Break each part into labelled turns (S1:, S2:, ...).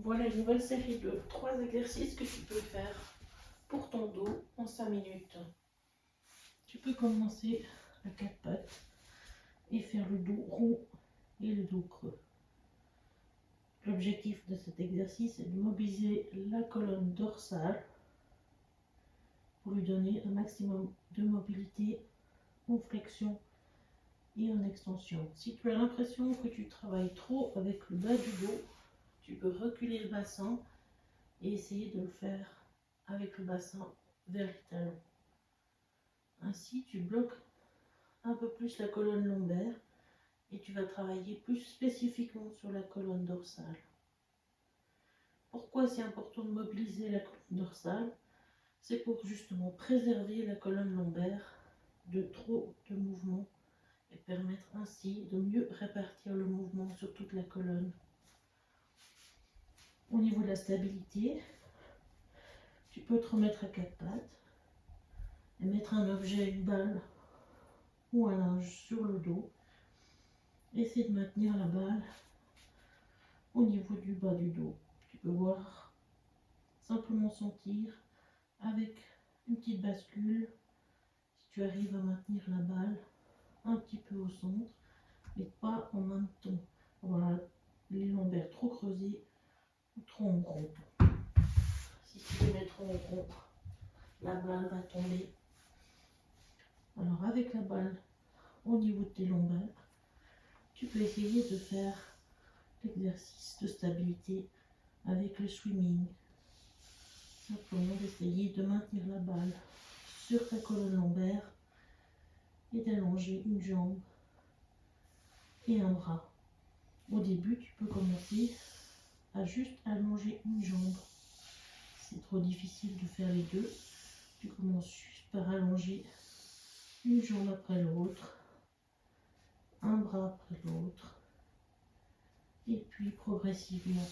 S1: Voilà une nouvelle série de 3 exercices que tu peux faire pour ton dos en 5 minutes. Tu peux commencer à 4 pattes et faire le dos rond et le dos creux. L'objectif de cet exercice est de mobiliser la colonne dorsale pour lui donner un maximum de mobilité en flexion et en extension. Si tu as l'impression que tu travailles trop avec le bas du dos, tu peux reculer le bassin et essayer de le faire avec le bassin vers les talons. Ainsi, tu bloques un peu plus la colonne lombaire et tu vas travailler plus spécifiquement sur la colonne dorsale. Pourquoi c'est important de mobiliser la colonne dorsale? C'est pour justement préserver la colonne lombaire de trop de mouvements et permettre ainsi de mieux répartir le mouvement sur toute la colonne. Au niveau de la stabilité, tu peux te remettre à 4 pattes et mettre un objet, une balle ou un linge sur le dos. Essaie de maintenir la balle au niveau du bas du dos. Tu peux voir, simplement sentir avec une petite bascule si tu arrives à maintenir la balle un petit peu au centre, mais pas en même temps. Voilà, les lombaires trop creusés ou trop en rond. Si tu les mets trop en rond, la balle va tomber. Alors avec la balle au niveau de tes lombaires, tu peux essayer de faire l'exercice de stabilité avec le swimming. Simplement d'essayer de maintenir la balle sur ta colonne lombaire et d'allonger une jambe et un bras. Au début, tu peux commencer à juste allonger une jambe. C'est trop difficile de faire les deux. Tu commences juste par allonger une jambe après l'autre, un bras après l'autre, et puis progressivement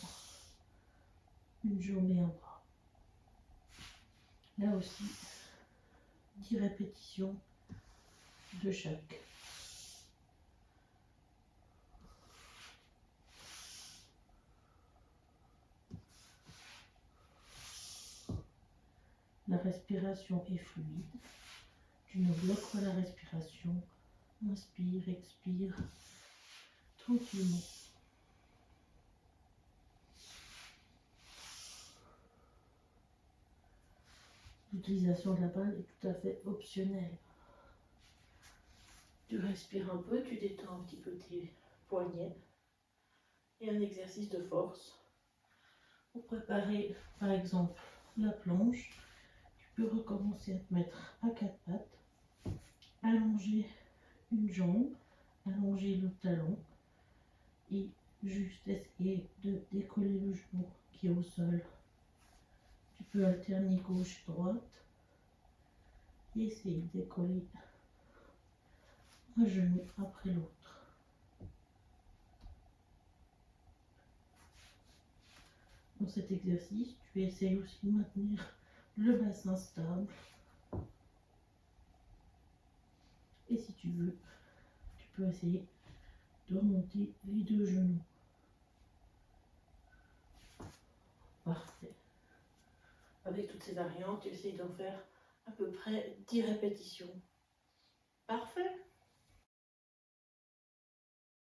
S1: une jambe et un bras. Là aussi, 10 répétitions de chaque. La respiration est fluide. Tu ne bloques pas la respiration. Inspire, expire tranquillement. L'utilisation de la balle est tout à fait optionnelle. Tu respires un peu, tu détends un petit peu tes poignets. Et un exercice de force. Pour préparer par exemple la planche, tu peux recommencer à te mettre à 4 pattes, allonger une jambe, allonger le talon et juste essayer de décoller le genou qui est au sol. Tu peux alterner gauche et droite et essayer de décoller un genou après l'autre. Dans cet exercice, tu essayes aussi de maintenir le bassin stable. Et si tu veux, tu peux essayer de remonter les deux genoux. Parfait. Avec toutes ces variantes, tu essayes d'en faire à peu près 10 répétitions. Parfait.